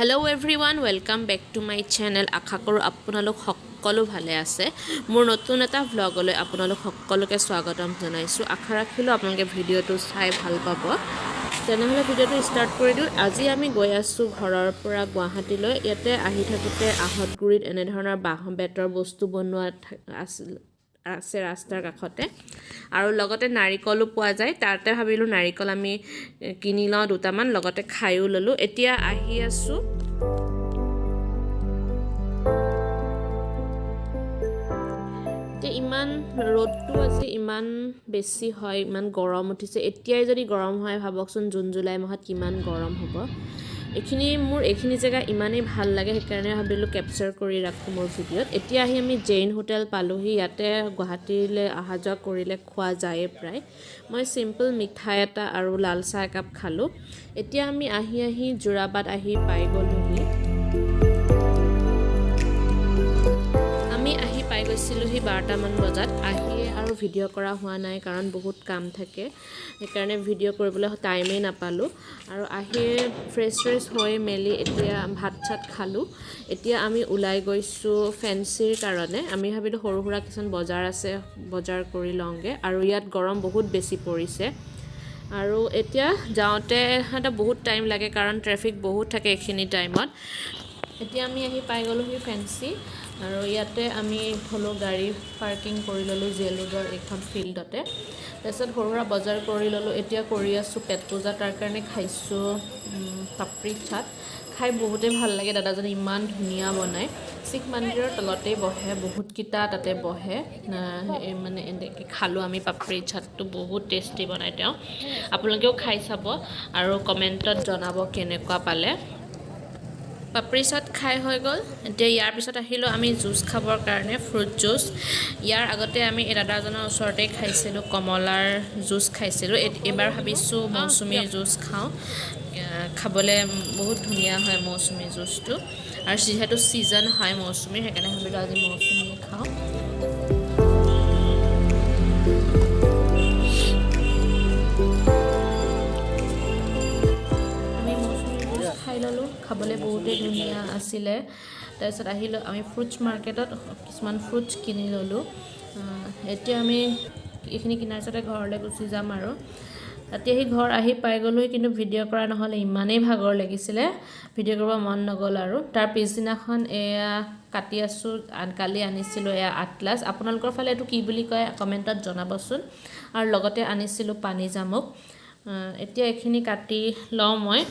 Hello everyone, welcome back to my channel. আশা কৰোঁ আপোনালোক সকলো ভালে আছে। মোৰ নতুন এটা ভ্লগলৈ আপোনালোক সকলোকে স্বাগতম জনাইছোঁ। আশা ৰাখিলোঁ আপোনালোকে ভিডিঅ'টো চাই ভাল পাব। তেনেহ'লে ভিডিঅ'টো ষ্টাৰ্ট কৰি দিওঁ। আজি আমি গৈ আছোঁ ঘৰৰ পৰা গুৱাহাটীলৈ। ইয়াতে আহি থাকোঁতে আহতগুৰিত এনে ধৰণৰ বাঁহ বেতৰ বস্তু বনোৱা আছে ৰাস্তাৰ কাষতে আৰু লগতে নাৰিকলো পোৱা যায়। তাতে ভাবিলোঁ নাৰিকল আমি কিনি লওঁ দুটামান, লগতে খায়ো ল'লোঁ। এতিয়া আহি আছোঁ ইমান ৰ'দটো আছে, ইমান বেছি হয়, ইমান গৰম উঠিছে। এতিয়াই যদি গৰম হয় ভাবকচোন জুন জুলাই মাহত কিমান গৰম হ'ব। এইখিনি জেগা ইমানেই ভাল লাগে, সেইকাৰণে ভাবিলোঁ কেপচাৰ কৰি ৰাখোঁ মোৰ ভিডিঅ'ত। এতিয়া আহি আমি জৈন হোটেল পালোহি। ইয়াতে গুৱাহাটীলৈ অহা যোৱা কৰিলে খোৱা যায়েই প্ৰায়। মই চিম্পল মিঠাই এটা আৰু লাল চাহ একাপ খালোঁ। এতিয়া আমি আহি যোৰাবাট আহি পাই গ'লোহি। পাই গৈছিলোঁহি 12টামান বজাত। আহিয়ে আৰু ভিডিঅ' কৰা হোৱা নাই কাৰণ বহুত কাম থাকে, সেইকাৰণে ভিডিঅ' কৰিবলৈ টাইমেই নাপালোঁ। আৰু আহিয়ে ফ্ৰেছ হৈ মেলি এতিয়া ভাত চাত খালোঁ। এতিয়া আমি ওলাই গৈছোঁ ফেঞ্চিৰ কাৰণে। আমি ভাবিলোঁ সৰু সুৰা কিছুমান বজাৰ আছে, বজাৰ কৰি লওঁগৈ। আৰু ইয়াত গৰম বহুত বেছি পৰিছে আৰু এতিয়া যাওঁতে বহুত টাইম লাগে কাৰণ ট্ৰেফিক বহুত থাকে এইখিনি টাইমত। এতিয়া আমি আহি পাই গ'লোহি ফেঞ্চি আৰু ইয়াতে আমি গাড়ী পাৰ্কিং কৰি ল'লোঁ জেল ৰোডৰ এইখন ফিল্ডতে। তাৰপিছত সৰু সুৰা বজাৰ কৰি ল'লোঁ। এতিয়া কৰি আছোঁ পেট পূজা, তাৰ কাৰণে খাইছোঁ পাপৰি চাট। খাই বহুতেই ভাল লাগে, দাদাজনে ইমান ধুনীয়া বনায়। শিখ মন্দিৰৰ তলতেই বহে, বহুতকেইটা তাতে বহে। মানে এনেকৈ খালোঁ আমি পাপৰি চাটটো, বহুত টেষ্টি বনায় তেওঁ। আপোনালোকেও খাই চাব আৰু কমেণ্টত জনাব কেনেকুৱা পালে। পাপৰি চাট খাই হৈ গ'ল। এতিয়া ইয়াৰ পিছত আহিলোঁ আমি জুচ খাবৰ কাৰণে, ফ্ৰুট জুচ। ইয়াৰ আগতে আমি এই দাদাজনৰ ওচৰতে খাইছিলোঁ, কমলাৰ জুচ খাইছিলোঁ। এইবাৰ ভাবিছোঁ মৌচুমীৰ জুচ খাওঁ, খাবলৈ বহুত ধুনীয়া হয় মৌচুমী জুচটো। আৰু যিহেতু ছিজন হয় মৌচুমীৰ, সেইকাৰণে ভাবিলোঁ আজি মৌচুমী খাওঁ। খাই ল'লোঁ, খাবলৈ বহুতেই ধুনীয়া আছিলে। তাৰপিছত আহিলোঁ আমি ফ্ৰুটছ মাৰ্কেটত, কিছুমান ফ্ৰুটছ কিনি ল'লোঁ। এতিয়া আমি এইখিনি কিনাৰ পিছতে ঘৰলৈ গুচি যাম আৰু। ৰাতি ঘৰ আহি পাই গ'লোঁ, কিন্তু ভিডিঅ' কৰা নহ'লে, ইমানেই ভাগৰ লাগিছিলে, ভিডিঅ' কৰিব মন নগ'ল আৰু। তাৰ পিছদিনাখন এয়া কাটি আছোঁ, কালি আনিছিলোঁ এয়া আটলাছ। আপোনালোকৰ ফালে এইটো কি বুলি কয় কমেণ্টত জনাবচোন। আৰু লগতে আনিছিলোঁ পানী জামুক। এতিয়া এইখিনি কাটি লওঁ মই।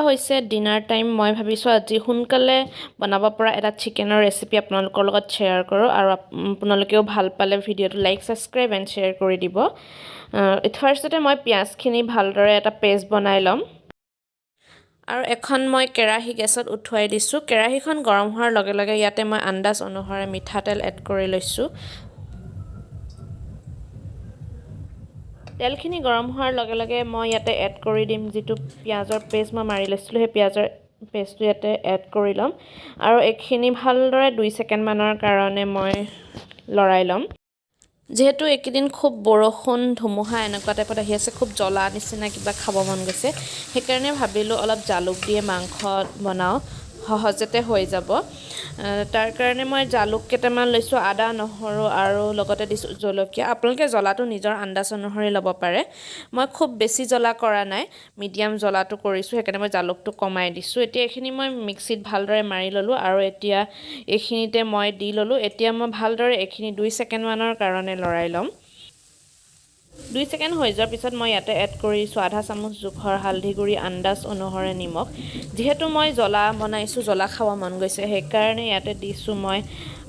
হৈছে ডিনাৰ টাইম। মই ভাবিছোঁ আজি সোনকালে বনাব পৰা এটা চিকেনৰ ৰেচিপি আপোনালোকৰ লগত শ্বেয়াৰ কৰোঁ, আৰু আপোনালোকেও ভাল পালে ভিডিঅ'টো লাইক, ছাবস্ক্ৰাইব এণ্ড শ্বেয়াৰ কৰি দিব। ফাৰ্ষ্টতে মই পিঁয়াজখিনি ভালদৰে এটা পেষ্ট বনাই ল'ম। আৰু এখন মই কেৰাহী গেছত উঠুৱাই দিছোঁ। কেৰাহীখন গৰম হোৱাৰ লগে লগে ইয়াতে মই আন্দাজ অনুসাৰে মিঠাতেল এড কৰি লৈছোঁ। তেলখিনি গৰম হোৱাৰ লগে লগে মই ইয়াতে এড কৰি দিম যিটো পিঁয়াজৰ পেষ্ট মই মাৰি লৈছিলোঁ, সেই পিঁয়াজৰ পেষ্টটো ইয়াতে এড কৰি ল'ম। আৰু এইখিনি ভালদৰে 2 ছেকেণ্ডমানৰ কাৰণে মই লৰাই ল'ম। যিহেতু এইকেইদিন খুব বৰষুণ ধুমুহা এনেকুৱা টাইপত আহি আছে, খুব জ্বলা নিচিনা কিবা খাব মন গৈছে, সেইকাৰণে ভাবিলোঁ অলপ জালুক দিয়ে মাংস বনাওঁ, সহজতে হৈ যাব। তাৰ কাৰণে মই জালুক কেইটামান লৈছোঁ, আদা নহৰু আৰু লগতে দিছোঁ জলকীয়া। আপোনালোকে জ্বলাটো নিজৰ আন্দাজ অনুসৰি ল'ব পাৰে। মই খুব বেছি জ্বলা কৰা নাই, মিডিয়াম জ্বলাটো কৰিছোঁ, সেইকাৰণে মই জালুকটো কমাই দিছোঁ। এতিয়া এইখিনি মই মিক্সিত ভালদৰে মাৰি ল'লোঁ আৰু এতিয়া এইখিনিতে মই দি ল'লোঁ। এতিয়া মই ভালদৰে এইখিনি 2 ছেকেণ্ডমানৰ কাৰণে লৰাই ল'ম। 2 ছেকেণ্ড হৈ যোৱাৰ পিছত মই ইয়াতে এড কৰিছোঁ আধা চামুচ জোখৰ হালধি গুড়ি, আন্দাজ অনুসাৰে নিমখ। যিহেতু মই জ্বলা বনাইছোঁ, জ্বলা খাব মন গৈছে, সেইকাৰণে ইয়াতে দিছোঁ মই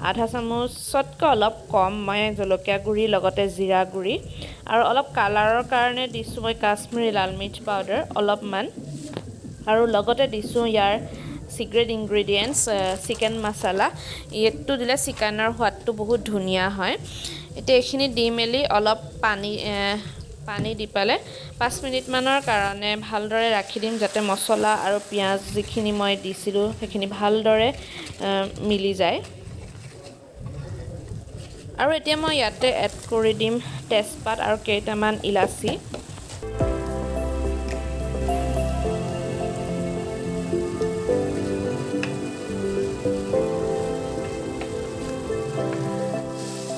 আধা চামুচতকৈ অলপ কম মই জলকীয়া গুড়ি, লগতে জিৰা গুড়ি, আৰু অলপ কালাৰৰ কাৰণে দিছোঁ মই কাশ্মীৰী লাল মিৰ্চ পাউডাৰ অলপমান, আৰু লগতে দিছোঁ ইয়াৰ চিক্ৰেট ইনগ্ৰেডিয়েণ্টছ চিকেন মছলা। এইটো দিলে চিকেনৰ সোৱাদটো বহুত ধুনীয়া হয়। এতিয়া এইখিনি দি মেলি অলপ পানী দি পেলাই 5 মিনিটমানৰ কাৰণে ভালদৰে ৰাখি দিম যাতে মছলা আৰু পিঁয়াজ যিখিনি মই দিছিলোঁ সেইখিনি ভালদৰে মিলি যায় আৰু এতিয়া মই ইয়াতে এড কৰি দিম তেজপাত আৰু কেইটামান ইলাচি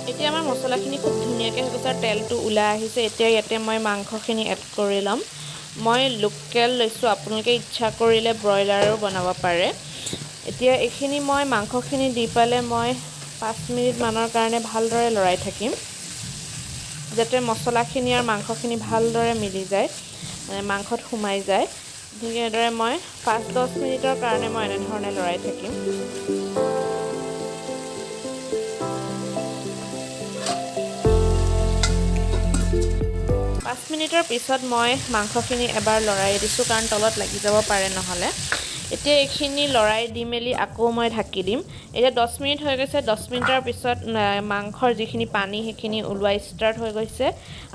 এতিয়া আমাৰ মছলাখিনি খুব ধুনীয়াকৈ হৈ গৈছে আৰু তেলটো ওলাই আহিছে এতিয়া ইয়াতে মই মাংসখিনি এড কৰি ল'ম মই লোকেল লৈছোঁ আপোনালোকে ইচ্ছা কৰিলে ব্ৰইলাৰো বনাব পাৰে এতিয়া এইখিনি মই মাংসখিনি দি পেলাই মই 5 মিনিটমানৰ কাৰণে ভালদৰে লৰাই থাকিম যাতে মছলাখিনি আৰু মাংসখিনি ভালদৰে মিলি যায় মাংসত সোমাই যায় ঠিক এনেদৰে মই 5-10 মিনিটৰ কাৰণে মই এনেধৰণে লৰাই থাকিম 5 মিনিটৰ পিছত মই মাংসখিনি এবাৰ লৰাই দিছোঁ কাৰণ তলত লাগি যাব পাৰে নহ'লে এতিয়া এইখিনি লৰাই দি মেলি আকৌ মই ঢাকি দিম এতিয়া 10 মিনিট হৈ গৈছে 10 মিনিটৰ পিছত মাংসৰ যিখিনি পানী সেইখিনি ওলোৱা ষ্টাৰ্ট হৈ গৈছে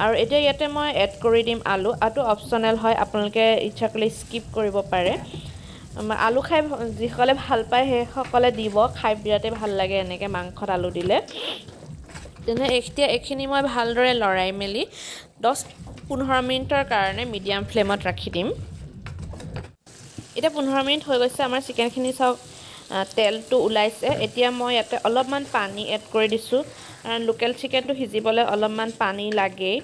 আৰু এতিয়া ইয়াতে মই এড কৰি দিম আলু অপচনেল হয় আপোনালোকে ইচ্ছা কৰিলে স্কিপ কৰিব পাৰে আলু খাই যিসকলে ভাল পায় সেইসকলে দিব খাই বিৰাটেই ভাল লাগে এনেকৈ মাংসত আলু দিলে তেনে এতিয়া এইখিনি মই ভালদৰে লৰাই মেলি 10-15 মিনিটৰ কাৰণে মিডিয়াম ফ্লেমত ৰাখি দিম এতিয়া 15 মিনিট হৈ গৈছে আমাৰ চিকেনখিনি চাওক তেলটো ওলাইছে এতিয়া মই ইয়াতে অলপমান পানী এড কৰি দিছোঁ কাৰণ লোকেল চিকেনটো সিজিবলৈ অলপমান পানী লাগেই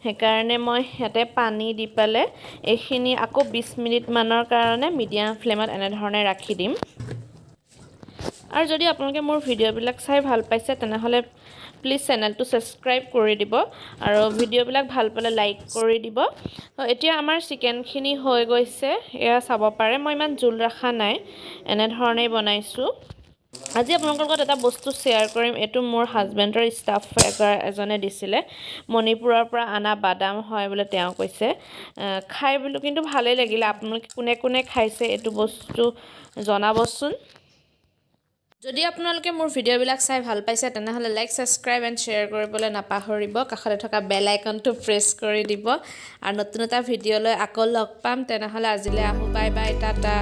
সেইকাৰণে মই ইয়াতে পানী দি পেলাই এইখিনি আকৌ 20 মিনিটমানৰ কাৰণে মিডিয়াম ফ্লেমত এনেধৰণে ৰাখি দিম আৰু যদি আপোনালোকে মোৰ ভিডিঅ'বিলাক চাই ভাল পাইছে তেনেহ'লে প্লিজ চেনেলটো ছাবস্ক্ৰাইব কৰি দিব আৰু ভিডিঅ'বিলাক ভাল পালে লাইক কৰি দিব এতিয়া আমাৰ চিকেনখিনি হৈ গৈছে এয়া চাব পাৰে মই ইমান জোল ৰখা নাই এনেধৰণেই বনাইছোঁ আজি আপোনালোকৰ লগত এটা বস্তু শ্বেয়াৰ কৰিম এইটো মোৰ হাজবেণ্ডৰ ষ্টাফ এজনে দিছিলে মণিপুৰৰ পৰা আনা বাদাম হয় বোলে তেওঁ কৈছে খাই বোলো কিন্তু ভালেই লাগিলে আপোনালোকে কোনে কোনে খাইছে এইটো বস্তু জনাবচোন যদি আপোনালোকে মোৰ ভিডিঅ'বিলাক চাই ভাল পাইছে তেনেহ'লে লাইক ছাবস্ক্ৰাইব এণ্ড শ্বেয়াৰ কৰিবলৈ নাপাহৰিব কাষতে থকা বেল আইকনটো প্ৰেছ কৰি দিব আৰু নতুন এটা ভিডিঅ'লৈ আকৌ লগ পাম তেনেহ'লে আজিলৈ আহোঁ বাই বাই টাটা